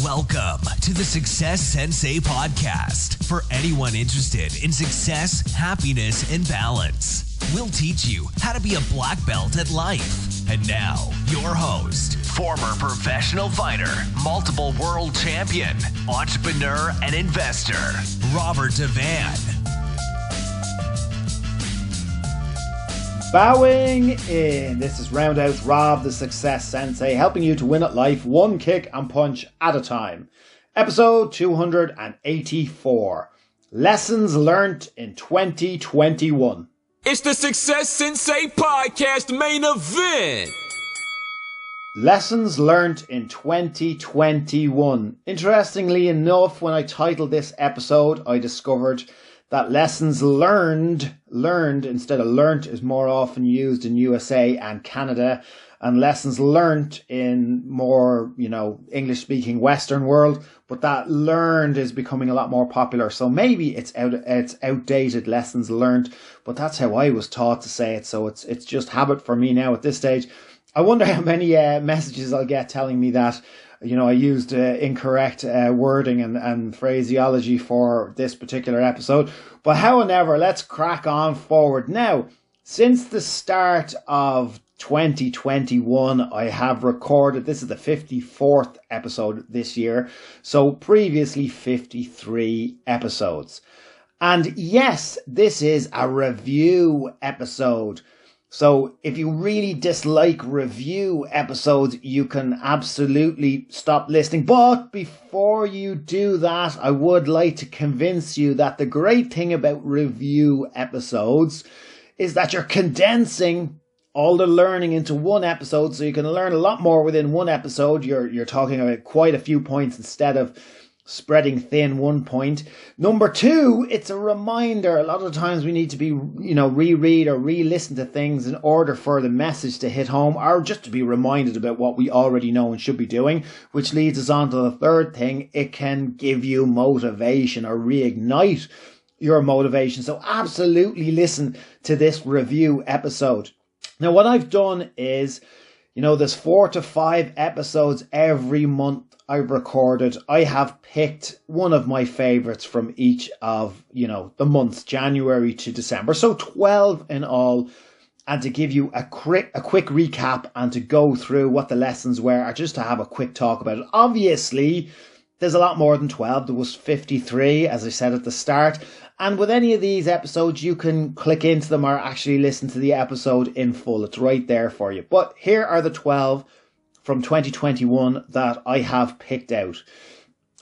Welcome to the Success Sensei podcast for anyone interested in success, happiness, and balance. We'll teach you how to be a black belt at life. And now, your host, former professional fighter, multiple world champion, entrepreneur, and investor, Robert Devane. Bowing in. This is Roundhouse Rob, the Success Sensei, helping you to win at life one kick and punch at a time. Episode 284. Lessons learnt in 2021. It's the Success Sensei podcast main event. Lessons learnt in 2021. Interestingly enough, when I titled this episode, I discovered that lessons learned instead of learnt is more often used in USA and Canada, and lessons learnt in more, English speaking Western world, but that learned is becoming a lot more popular. So maybe it's outdated, lessons learnt, but that's how I was taught to say it. So it's just habit for me now at this stage. I wonder how many messages I'll get telling me that I used incorrect wording and phraseology for this particular episode. But however, let's crack on forward. Now, since the start of 2021, I have recorded, this is the 54th episode this year, so previously 53 episodes. And yes, this is a review episode. So if you really dislike review episodes, you can absolutely stop listening. But before you do that, I would like to convince you that the great thing about review episodes is that you're condensing all the learning into one episode, so you can learn a lot more within one episode. You're talking about quite a few points instead of spreading thin one point. Number two, it's a reminder. A lot of the times we need to be, reread or re-listen to things in order for the message to hit home, or just to be reminded about what we already know and should be doing, which leads us on to the third thing. It can give you motivation or reignite your motivation. So absolutely listen to this review episode. Now, what I've done is, there's 4 to 5 episodes every month I've recorded. I have picked one of my favorites from each of, the months, January to December. So 12 in all. And to give you a quick recap and to go through what the lessons were, or just to have a quick talk about it. Obviously, there's a lot more than 12. There was 53, as I said at the start. And with any of these episodes, you can click into them or actually listen to the episode in full. It's right there for you. But here are the 12 from 2021 that I have picked out.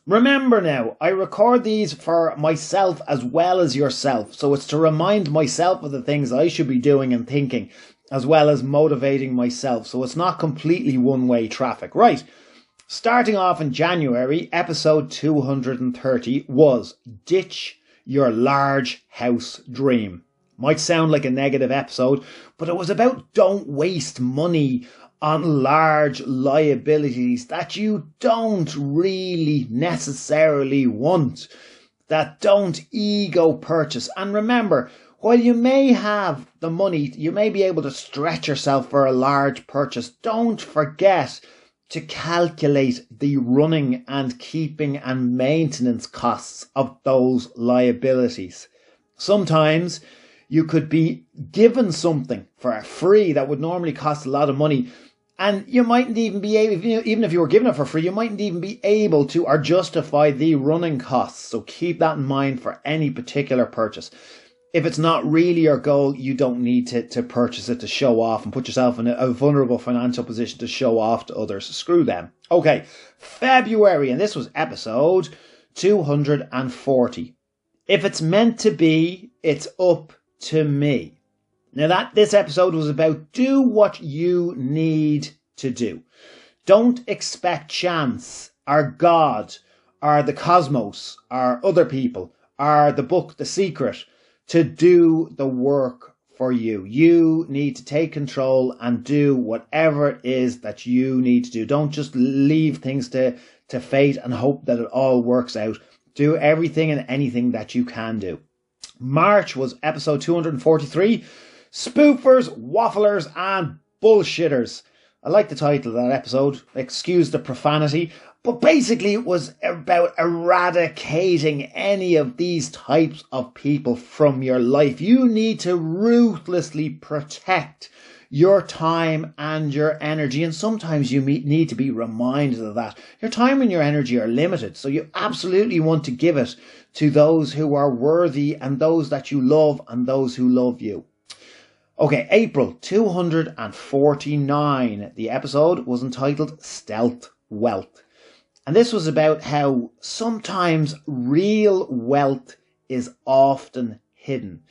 Remember now, I record these for myself as well as yourself. So it's to remind myself of the things I should be doing and thinking, as well as motivating myself. So it's not completely one-way traffic. Right. Starting off in January, episode 230 was Ditch Your Large House Dream. Might sound like a negative episode, but it was about don't waste money on large liabilities that you don't really necessarily want, that don't ego purchase. And remember, while you may have the money, you may be able to stretch yourself for a large purchase, don't forget to calculate the running and keeping and maintenance costs of those liabilities. Sometimes you could be given something for free that would normally cost a lot of money, and you mightn't even be able, even if you were given it for free, you mightn't even be able to or justify the running costs. So keep that in mind for any particular purchase. If it's not really your goal, you don't need to purchase it to show off and put yourself in a vulnerable financial position to show off to others. Screw them. Okay, February, and this was episode 240. If it's meant to be, it's up to me. Now this episode was about do what you need to do. Don't expect chance or God or the cosmos or other people or the book, The Secret, to do the work for you. You need to take control and do whatever it is that you need to do. Don't just leave things to fate and hope that it all works out. Do everything and anything that you can do. March was episode 243. Spoofers, wafflers and bullshitters. I like the title of that episode, excuse the profanity, but basically it was about eradicating any of these types of people from your life. You need to ruthlessly protect your time and your energy, and sometimes you need to be reminded of that. Your time and your energy are limited, so you absolutely want to give it to those who are worthy and those that you love and those who love you. Okay, April 249. The episode was entitled Stealth Wealth. And this was about how sometimes real wealth is often hidden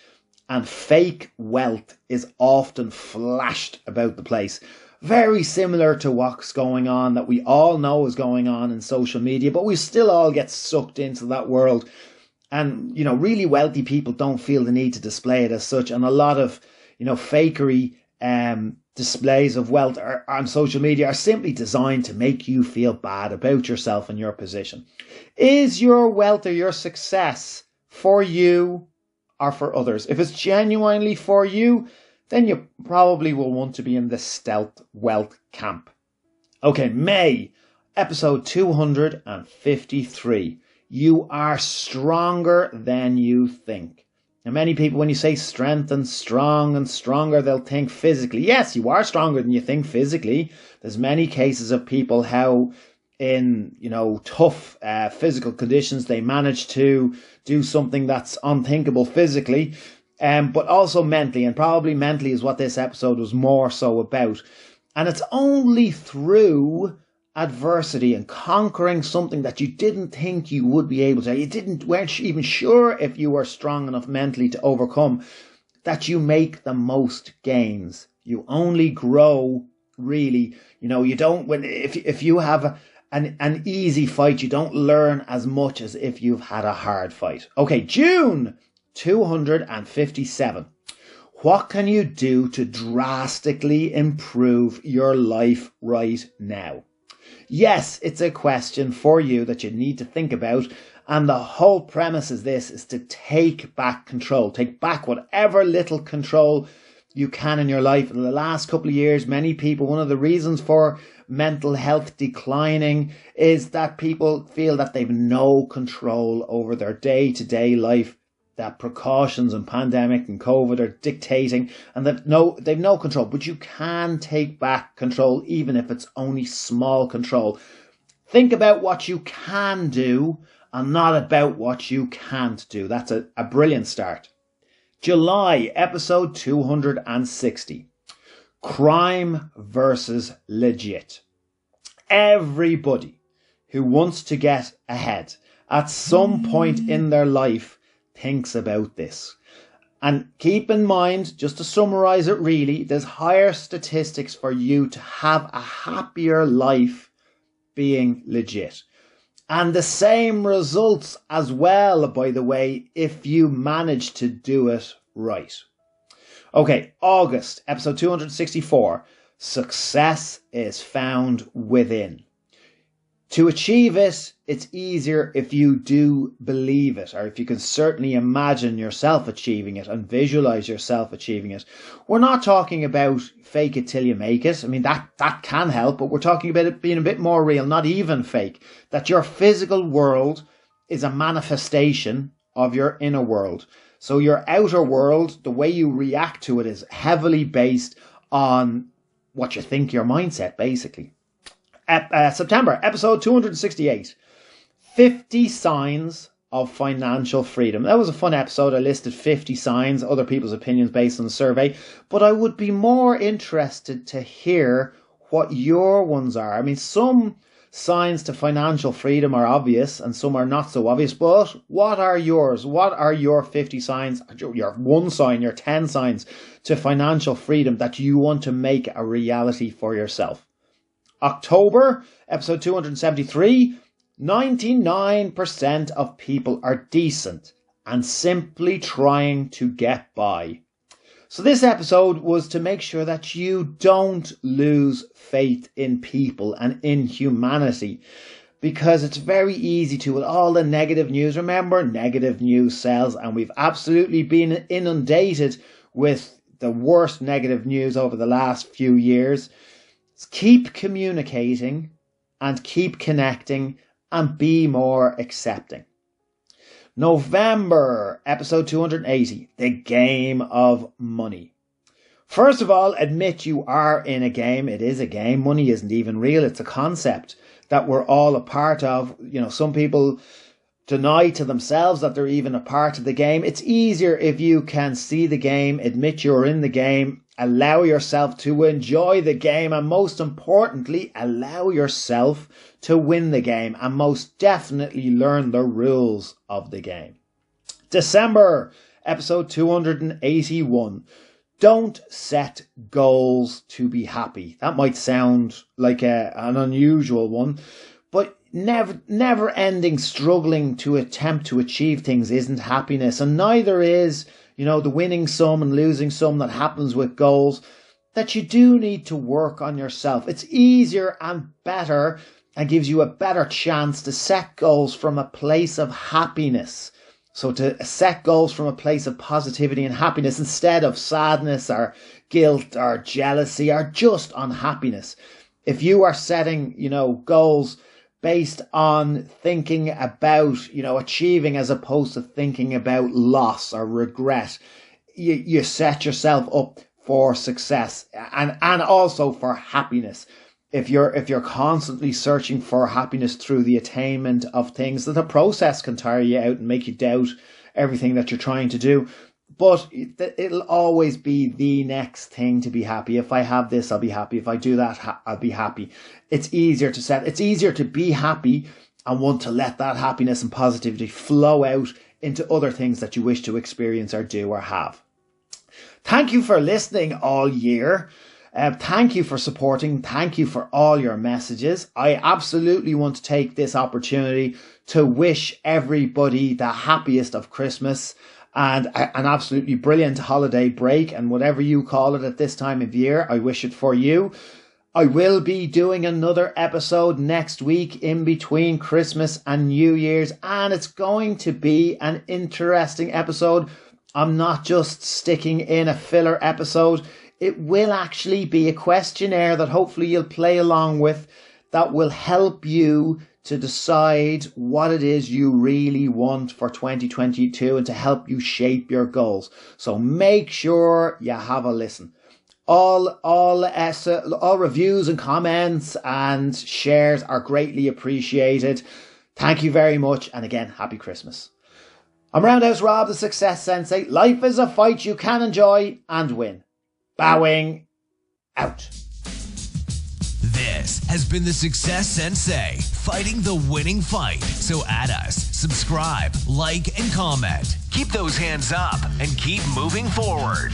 and fake wealth is often flashed about the place. Very similar to what's going on, that we all know is going on in social media, but we still all get sucked into that world. And, really wealthy people don't feel the need to display it as such. And a lot of, fakery displays of wealth on social media are simply designed to make you feel bad about yourself and your position. Is your wealth or your success for you or for others? If it's genuinely for you, then you probably will want to be in the stealth wealth camp. Okay, May, episode 253. You are stronger than you think. Now, many people, when you say strength and stronger, they'll think physically. Yes, you are stronger than you think physically. There's many cases of people how in, tough physical conditions, they manage to do something that's unthinkable physically, but also mentally. And probably mentally is what this episode was more so about. And it's only through adversity and conquering something that you didn't think you would be able to, weren't even sure if you were strong enough mentally to overcome, that you make the most gains. You only grow, really. You don't, if you have an easy fight, you don't learn as much as if you've had a hard fight. Okay, June 257. What can you do to drastically improve your life right now? Yes, it's a question for you that you need to think about. And the whole premise is this, is to take back control. Take back whatever little control you can in your life. In the last couple of years, many people, one of the reasons for mental health declining is that people feel that they've no control over their day-to-day life, that precautions and pandemic and COVID are dictating, and that they've no control. But you can take back control, even if it's only small control. Think about what you can do and not about what you can't do. That's a brilliant start. July, episode 260. Crime versus legit. Everybody who wants to get ahead at some point in their life thinks about this. And keep in mind, just to summarize it really, there's higher statistics for you to have a happier life being legit. And the same results as well, by the way, if you manage to do it right. Okay, August, episode 264. Success is found within. To achieve it, it's easier if you do believe it, or if you can certainly imagine yourself achieving it and visualize yourself achieving it. We're not talking about fake it till you make it. I mean, that can help, but we're talking about it being a bit more real, not even fake. That your physical world is a manifestation of your inner world. So your outer world, the way you react to it, is heavily based on what you think, your mindset, basically. September, episode 268. 50 signs of financial freedom. That was a fun episode. I listed 50 signs, other people's opinions based on the survey. But I would be more interested to hear what your ones are. I mean, some signs to financial freedom are obvious and some are not so obvious. But what are yours? What are your 50 signs, your 1 sign, your 10 signs to financial freedom that you want to make a reality for yourself? October, episode 273, 99% of people are decent and simply trying to get by. So this episode was to make sure that you don't lose faith in people and in humanity, because it's very easy to, with all the negative news. Remember, negative news sells, and we've absolutely been inundated with the worst negative news over the last few years. Keep communicating and keep connecting and be more accepting. November, episode 280, the game of money. First of all, admit you are in a game. It is a game. Money isn't even real. It's a concept that we're all a part of. Some people deny to themselves that they're even a part of the game. It's easier if you can see the game, admit you're in the game, allow yourself to enjoy the game, and most importantly, allow yourself to win the game, and most definitely learn the rules of the game. December, episode 281. Don't set goals to be happy. That might sound like an unusual one, but never ending struggling to attempt to achieve things isn't happiness, and neither is, the winning some and losing some that happens with goals. That you do need to work on yourself. It's easier and better and gives you a better chance to set goals from a place of happiness. So to set goals from a place of positivity and happiness instead of sadness or guilt or jealousy or just unhappiness. If you are setting, goals based on thinking about, achieving as opposed to thinking about loss or regret, you set yourself up for success and also for happiness. If you're constantly searching for happiness through the attainment of things, that the process can tire you out and make you doubt everything that you're trying to do. But it'll always be the next thing to be happy. If I have this, I'll be happy. If I do that, I'll be happy. It's easier to be happy and want to let that happiness and positivity flow out into other things that you wish to experience or do or have. Thank you for listening all year. Thank you for supporting. Thank you for all your messages. I absolutely want to take this opportunity to wish everybody the happiest of Christmas and an absolutely brilliant holiday break, and whatever you call it at this time of year, I wish it for you. I will be doing another episode next week in between Christmas and New Year's, and it's going to be an interesting episode. I'm not just sticking in a filler episode. It will actually be a questionnaire that hopefully you'll play along with that will help you to decide what it is you really want for 2022 and to help you shape your goals. So make sure you have a listen. All reviews and comments and shares are greatly appreciated. Thank you very much. And again, happy Christmas. I'm Roundhouse Rob, the Success Sensei. Life is a fight you can enjoy and win. Bowing out. This has been the Success Sensei, fighting the winning fight. So add us, subscribe, like, and comment. Keep those hands up and keep moving forward.